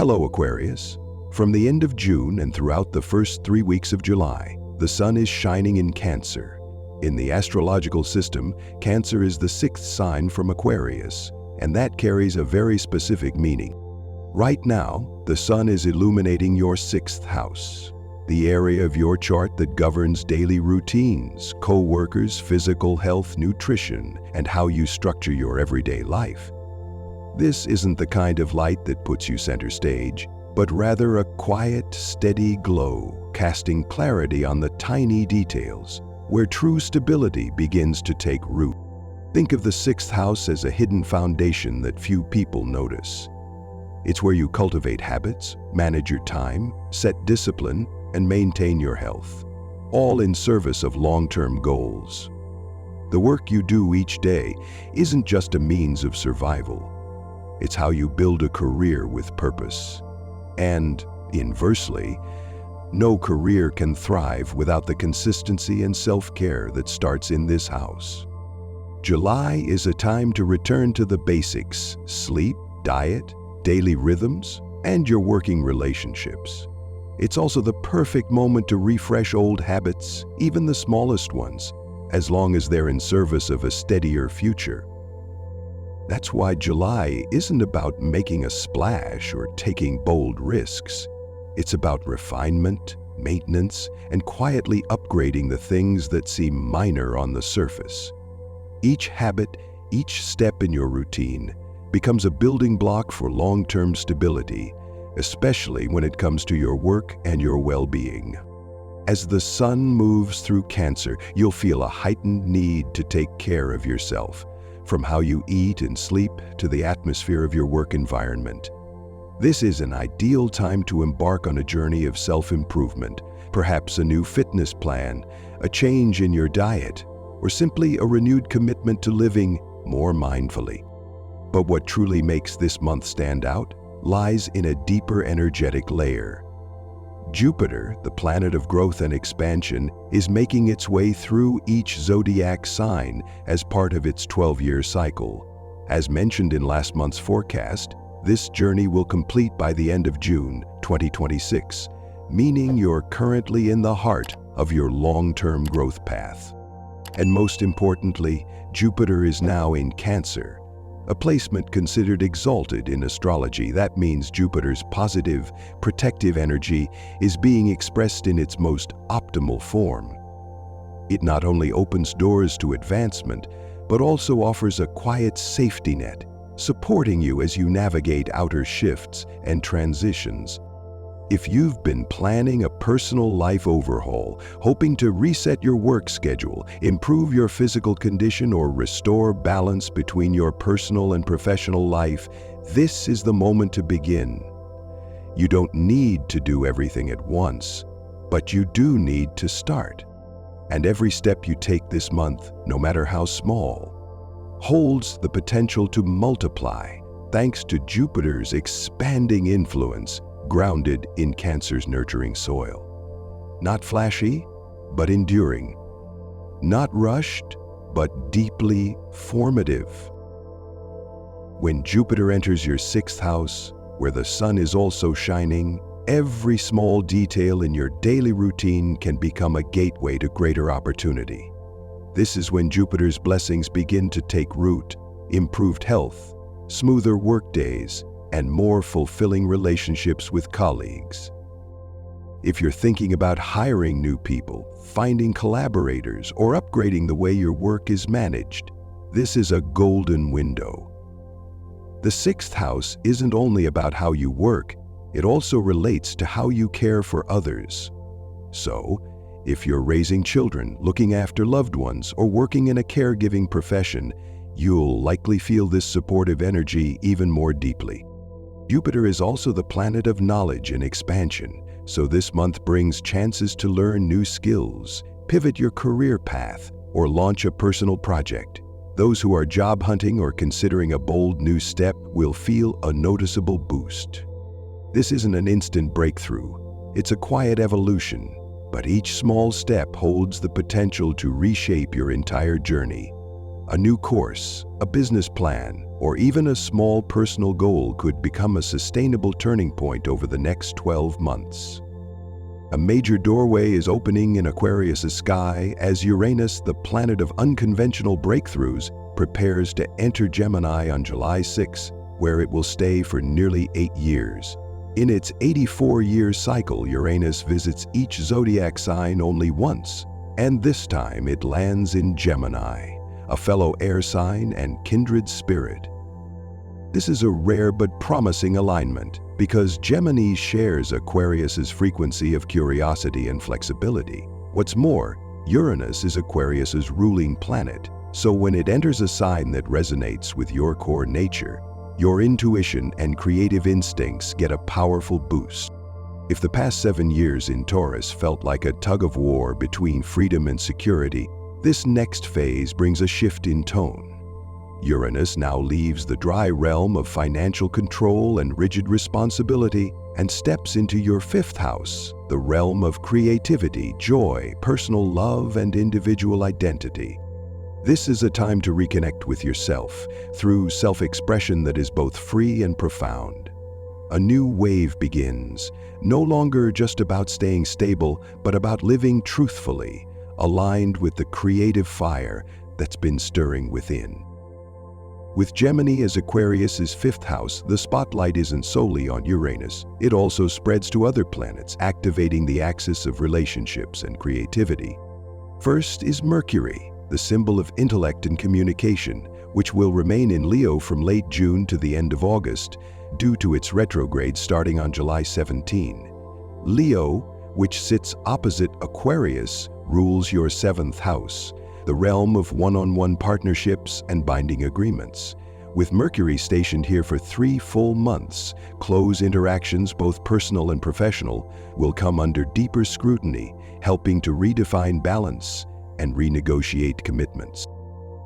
Hello, Aquarius. From the end of June and throughout the first 3 weeks of July, the sun is shining in Cancer. In the astrological system, Cancer is the sixth sign from Aquarius, and that carries a very specific meaning. Right now, the sun is illuminating your sixth house, the area of your chart that governs daily routines, co-workers, physical health, nutrition, and how you structure your everyday life. This isn't the kind of light that puts you center stage, but rather a quiet, steady glow, casting clarity on the tiny details, where true stability begins to take root. Think of the sixth house as a hidden foundation that few people notice. It's where you cultivate habits, manage your time, set discipline, and maintain your health, all in service of long-term goals. The work you do each day isn't just a means of survival. It's how you build a career with purpose. And, inversely, no career can thrive without the consistency and self-care that starts in this house. July is a time to return to the basics: sleep, diet, daily rhythms, and your working relationships. It's also the perfect moment to refresh old habits, even the smallest ones, as long as they're in service of a steadier future. That's why July isn't about making a splash or taking bold risks. It's about refinement, maintenance, and quietly upgrading the things that seem minor on the surface. Each habit, each step in your routine, becomes a building block for long-term stability, especially when it comes to your work and your well-being. As the sun moves through Cancer, you'll feel a heightened need to take care of yourself, from how you eat and sleep to the atmosphere of your work environment. This is an ideal time to embark on a journey of self-improvement, perhaps a new fitness plan, a change in your diet, or simply a renewed commitment to living more mindfully. But what truly makes this month stand out lies in a deeper energetic layer. Jupiter, the planet of growth and expansion, is making its way through each zodiac sign as part of its 12-year cycle. As mentioned in last month's forecast, this journey will complete by the end of June 2026, meaning you're currently in the heart of your long-term growth path. And most importantly, Jupiter is now in Cancer, a placement considered exalted in astrology. That means Jupiter's positive, protective energy is being expressed in its most optimal form. It not only opens doors to advancement, but also offers a quiet safety net, supporting you as you navigate outer shifts and transitions. If you've been planning a personal life overhaul, hoping to reset your work schedule, improve your physical condition, or restore balance between your personal and professional life, this is the moment to begin. You don't need to do everything at once, but you do need to start. And every step you take this month, no matter how small, holds the potential to multiply thanks to Jupiter's expanding influence, grounded in Cancer's nurturing soil. Not flashy, but enduring. Not rushed, but deeply formative. When Jupiter enters your sixth house, where the sun is also shining, every small detail in your daily routine can become a gateway to greater opportunity. This is when Jupiter's blessings begin to take root: improved health, smoother work days, and more fulfilling relationships with colleagues. If you're thinking about hiring new people, finding collaborators, or upgrading the way your work is managed, this is a golden window. The sixth house isn't only about how you work, it also relates to how you care for others. So, if you're raising children, looking after loved ones, or working in a caregiving profession, you'll likely feel this supportive energy even more deeply. Jupiter is also the planet of knowledge and expansion, so this month brings chances to learn new skills, pivot your career path, or launch a personal project. Those who are job hunting or considering a bold new step will feel a noticeable boost. This isn't an instant breakthrough, it's a quiet evolution, but each small step holds the potential to reshape your entire journey. A new course, a business plan, or even a small personal goal could become a sustainable turning point over the next 12 months. A major doorway is opening in Aquarius' sky as Uranus, the planet of unconventional breakthroughs, prepares to enter Gemini on July 6, where it will stay for nearly 8 years. In its 84-year cycle, Uranus visits each zodiac sign only once, and this time it lands in Gemini, a fellow air sign and kindred spirit. This is a rare but promising alignment because Gemini shares Aquarius' frequency of curiosity and flexibility. What's more, Uranus is Aquarius' ruling planet, so when it enters a sign that resonates with your core nature, your intuition and creative instincts get a powerful boost. If the past 7 years in Taurus felt like a tug-of-war between freedom and security, this next phase brings a shift in tone. Uranus now leaves the dry realm of financial control and rigid responsibility and steps into your 5th house, the realm of creativity, joy, personal love, and individual identity. This is a time to reconnect with yourself through self-expression that is both free and profound. A new wave begins, no longer just about staying stable, but about living truthfully, aligned with the creative fire that's been stirring within. With Gemini as Aquarius' 5th house, the spotlight isn't solely on Uranus. It also spreads to other planets, activating the axis of relationships and creativity. First is Mercury, the symbol of intellect and communication, which will remain in Leo from late June to the end of August, due to its retrograde starting on July 17. Leo, which sits opposite Aquarius, rules your 7th house, the realm of one-on-one partnerships and binding agreements. With Mercury stationed here for 3 full months, close interactions, both personal and professional, will come under deeper scrutiny, helping to redefine balance and renegotiate commitments.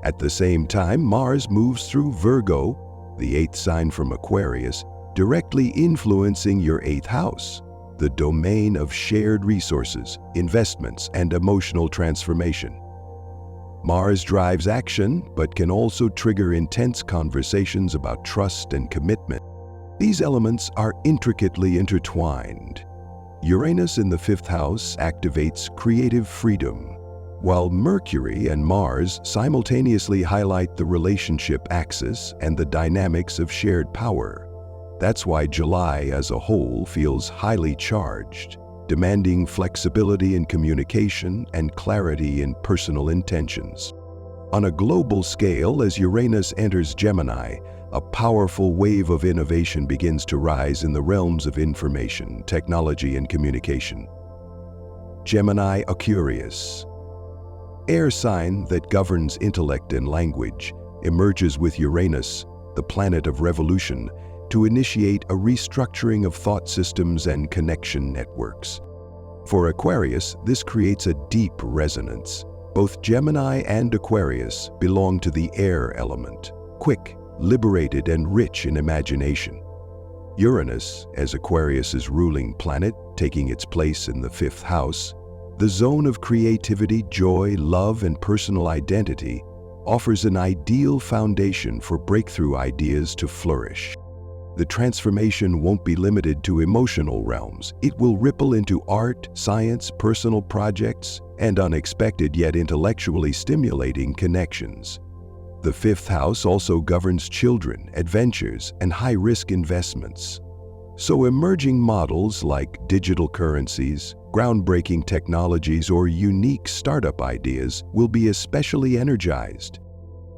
At the same time, Mars moves through Virgo, the 8th sign from Aquarius, directly influencing your 8th house, the domain of shared resources, investments, and emotional transformation. Mars drives action, but can also trigger intense conversations about trust and commitment. These elements are intricately intertwined. Uranus in the 5th house activates creative freedom, while Mercury and Mars simultaneously highlight the relationship axis and the dynamics of shared power. That's why July as a whole feels highly charged, demanding flexibility in communication and clarity in personal intentions. On a global scale, as Uranus enters Gemini, a powerful wave of innovation begins to rise in the realms of information, technology, and communication. Gemini Aquarius, air sign that governs intellect and language, emerges with Uranus, the planet of revolution, to initiate a restructuring of thought systems and connection networks. For Aquarius, this creates a deep resonance. Both Gemini and Aquarius belong to the air element, quick, liberated, and rich in imagination. Uranus, as Aquarius's ruling planet, taking its place in the 5th house, the zone of creativity, joy, love, and personal identity, offers an ideal foundation for breakthrough ideas to flourish. The transformation won't be limited to emotional realms. It will ripple into art, science, personal projects, and unexpected yet intellectually stimulating connections. The 5th house also governs children, adventures, and high-risk investments. So emerging models like digital currencies, groundbreaking technologies, or unique startup ideas will be especially energized.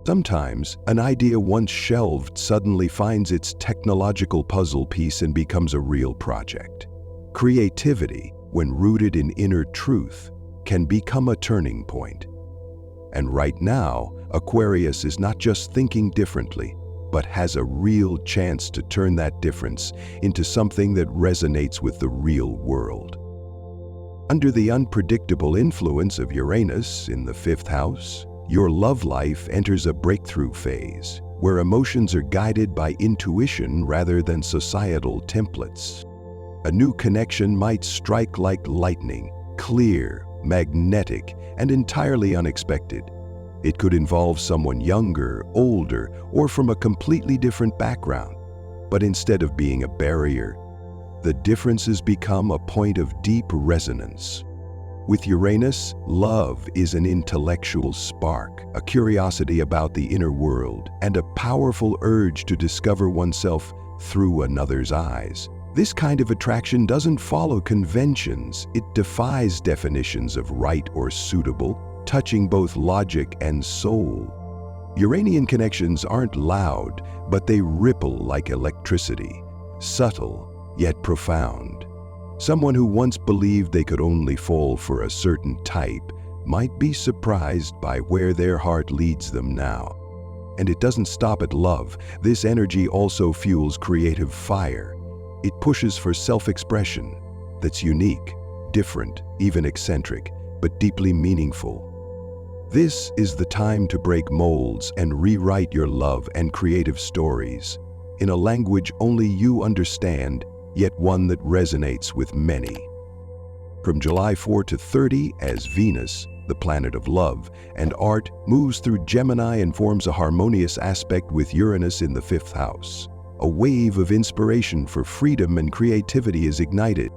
Sometimes, an idea once shelved suddenly finds its technological puzzle piece and becomes a real project. Creativity, when rooted in inner truth, can become a turning point. And right now, Aquarius is not just thinking differently, but has a real chance to turn that difference into something that resonates with the real world. Under the unpredictable influence of Uranus in the 5th house, your love life enters a breakthrough phase, where emotions are guided by intuition rather than societal templates. A new connection might strike like lightning, clear, magnetic, and entirely unexpected. It could involve someone younger, older, or from a completely different background. But instead of being a barrier, the differences become a point of deep resonance. With Uranus, love is an intellectual spark, a curiosity about the inner world, and a powerful urge to discover oneself through another's eyes. This kind of attraction doesn't follow conventions. It defies definitions of right or suitable, touching both logic and soul. Uranian connections aren't loud, but they ripple like electricity, subtle yet profound. Someone who once believed they could only fall for a certain type might be surprised by where their heart leads them now. And it doesn't stop at love. This energy also fuels creative fire. It pushes for self-expression that's unique, different, even eccentric, but deeply meaningful. This is the time to break molds and rewrite your love and creative stories in a language only you understand, yet one that resonates with many. From July 4 to 30, as Venus, the planet of love and art, moves through Gemini and forms a harmonious aspect with Uranus in the 5th house, a wave of inspiration for freedom and creativity is ignited.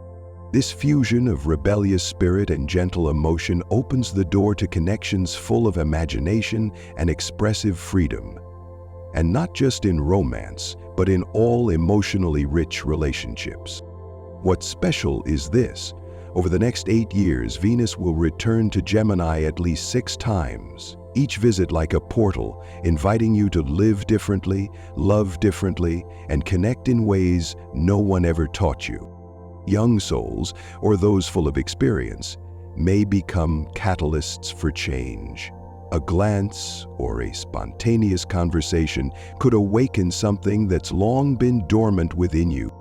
This fusion of rebellious spirit and gentle emotion opens the door to connections full of imagination and expressive freedom. And not just in romance, but in all emotionally rich relationships. What's special is this: over the next 8 years, Venus will return to Gemini at least 6 times, each visit like a portal, inviting you to live differently, love differently, and connect in ways no one ever taught you. Young souls, or those full of experience, may become catalysts for change. A glance or a spontaneous conversation could awaken something that's long been dormant within you.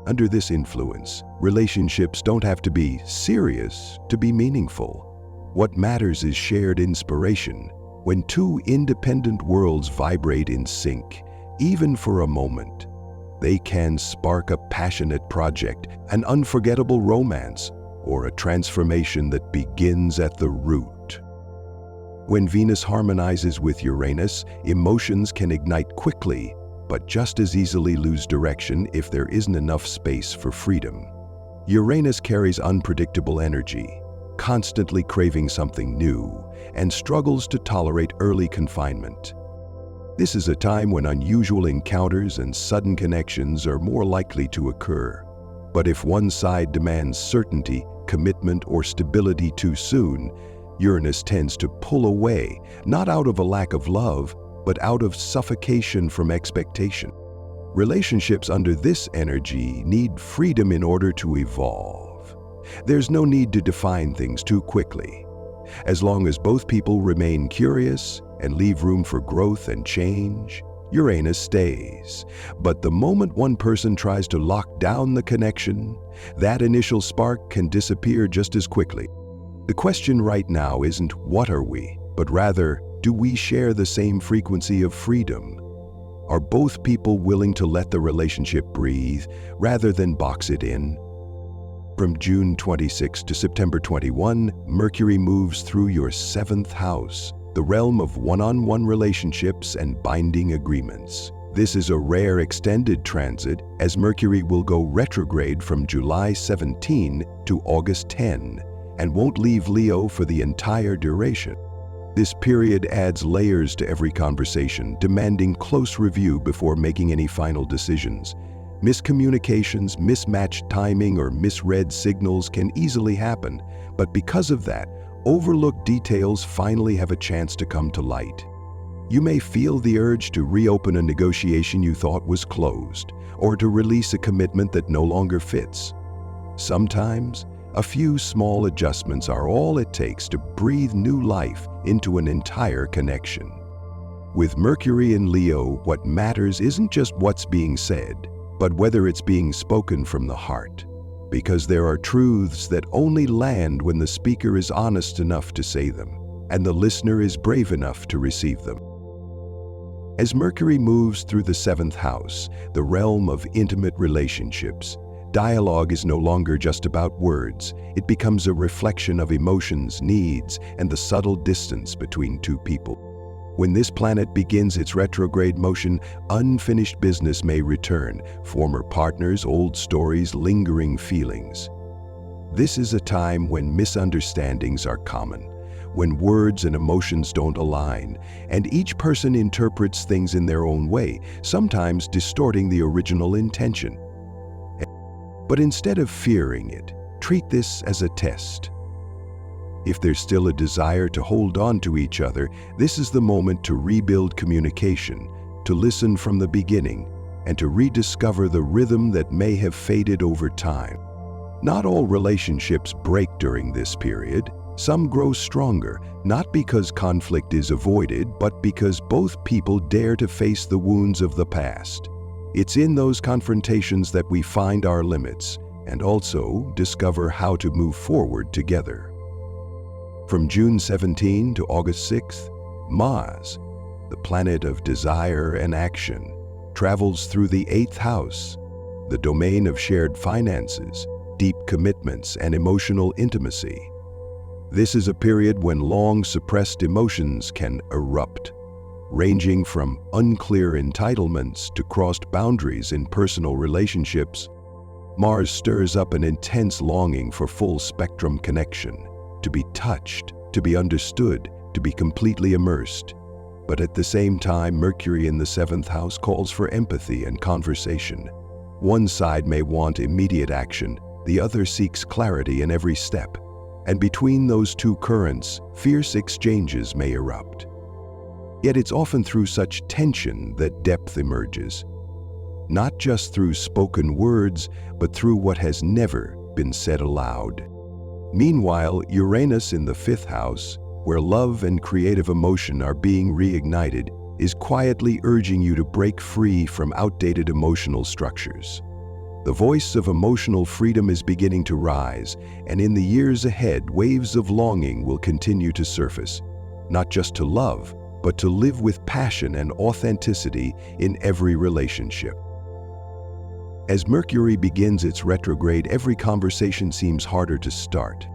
Under this influence, relationships don't have to be serious to be meaningful. What matters is shared inspiration. When two independent worlds vibrate in sync, even for a moment, they can spark a passionate project, an unforgettable romance, or a transformation that begins at the root. When Venus harmonizes with Uranus, emotions can ignite quickly, but just as easily lose direction if there isn't enough space for freedom. Uranus carries unpredictable energy, constantly craving something new, and struggles to tolerate early confinement. This is a time when unusual encounters and sudden connections are more likely to occur. But if one side demands certainty, commitment, or stability too soon, Uranus tends to pull away, not out of a lack of love, but out of suffocation from expectation. Relationships under this energy need freedom in order to evolve. There's no need to define things too quickly. As long as both people remain curious and leave room for growth and change, Uranus stays. But the moment one person tries to lock down the connection, that initial spark can disappear just as quickly. The question right now isn't what are we, but rather, do we share the same frequency of freedom? Are both people willing to let the relationship breathe rather than box it in? From June 26 to September 21, Mercury moves through your 7th house, the realm of one-on-one relationships and binding agreements. This is a rare extended transit, as Mercury will go retrograde from July 17 to August 10, and won't leave Leo for the entire duration. This period adds layers to every conversation, demanding close review before making any final decisions. Miscommunications, mismatched timing, or misread signals can easily happen, but because of that, overlooked details finally have a chance to come to light. You may feel the urge to reopen a negotiation you thought was closed, or to release a commitment that no longer fits. Sometimes, a few small adjustments are all it takes to breathe new life into an entire connection. With Mercury in Leo, what matters isn't just what's being said, but whether it's being spoken from the heart. Because there are truths that only land when the speaker is honest enough to say them, and the listener is brave enough to receive them. As Mercury moves through the 7th house, the realm of intimate relationships, dialogue is no longer just about words. It becomes a reflection of emotions, needs, and the subtle distance between two people. When this planet begins its retrograde motion, unfinished business may return, former partners, old stories, lingering feelings. This is a time when misunderstandings are common, when words and emotions don't align, and each person interprets things in their own way, sometimes distorting the original intention. But instead of fearing it, treat this as a test. If there's still a desire to hold on to each other, this is the moment to rebuild communication, to listen from the beginning, and to rediscover the rhythm that may have faded over time. Not all relationships break during this period. Some grow stronger, not because conflict is avoided, but because both people dare to face the wounds of the past. It's in those confrontations that we find our limits, and also discover how to move forward together. From June 17 to August 6th, Mars, the planet of desire and action, travels through the 8th house, the domain of shared finances, deep commitments, and emotional intimacy. This is a period when long suppressed emotions can erupt, ranging from unclear entitlements to crossed boundaries in personal relationships. Mars stirs up an intense longing for full-spectrum connection, to be touched, to be understood, to be completely immersed. But at the same time, Mercury in the 7th house calls for empathy and conversation. One side may want immediate action, the other seeks clarity in every step. And between those two currents, fierce exchanges may erupt. Yet it's often through such tension that depth emerges. Not just through spoken words, but through what has never been said aloud. Meanwhile, Uranus in the 5th house, where love and creative emotion are being reignited, is quietly urging you to break free from outdated emotional structures. The voice of emotional freedom is beginning to rise, and in the years ahead, waves of longing will continue to surface, not just to love, but to live with passion and authenticity in every relationship. As Mercury begins its retrograde, every conversation seems harder to start.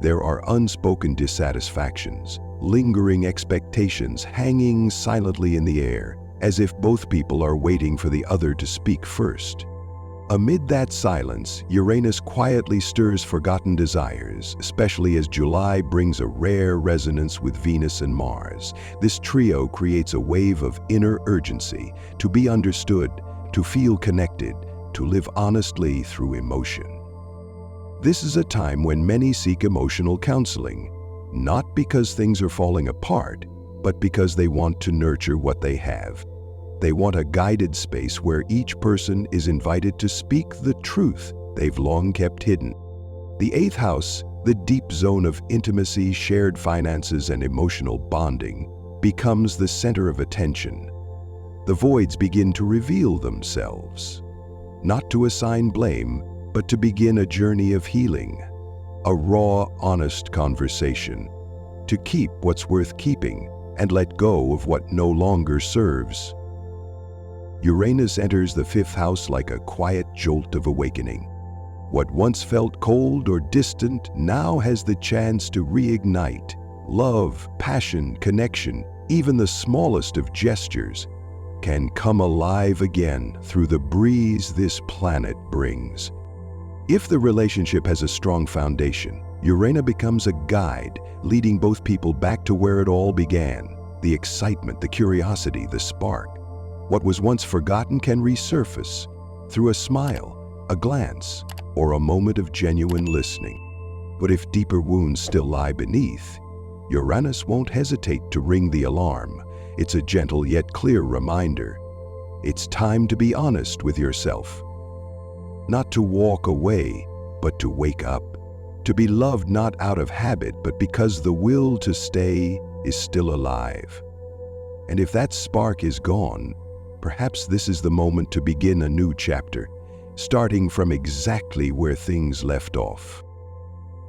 There are unspoken dissatisfactions, lingering expectations hanging silently in the air, as if both people are waiting for the other to speak first. Amid that silence, Uranus quietly stirs forgotten desires, especially as July brings a rare resonance with Venus and Mars. This trio creates a wave of inner urgency, to be understood, to feel connected, to live honestly through emotion. This is a time when many seek emotional counseling, not because things are falling apart, but because they want to nurture what they have. They want a guided space where each person is invited to speak the truth they've long kept hidden. The 8th house, the deep zone of intimacy, shared finances, and emotional bonding, becomes the center of attention. The voids begin to reveal themselves, not to assign blame, but to begin a journey of healing, a raw, honest conversation, to keep what's worth keeping and let go of what no longer serves. Uranus enters the 5th house like a quiet jolt of awakening. What once felt cold or distant now has the chance to reignite. Love, passion, connection, even the smallest of gestures, can come alive again through the breeze this planet brings. If the relationship has a strong foundation, Uranus becomes a guide, leading both people back to where it all began. The excitement, the curiosity, the spark. What was once forgotten can resurface through a smile, a glance, or a moment of genuine listening. But if deeper wounds still lie beneath, Uranus won't hesitate to ring the alarm. It's a gentle yet clear reminder. It's time to be honest with yourself. Not to walk away, but to wake up. To be loved not out of habit, but because the will to stay is still alive. And if that spark is gone, perhaps this is the moment to begin a new chapter, starting from exactly where things left off.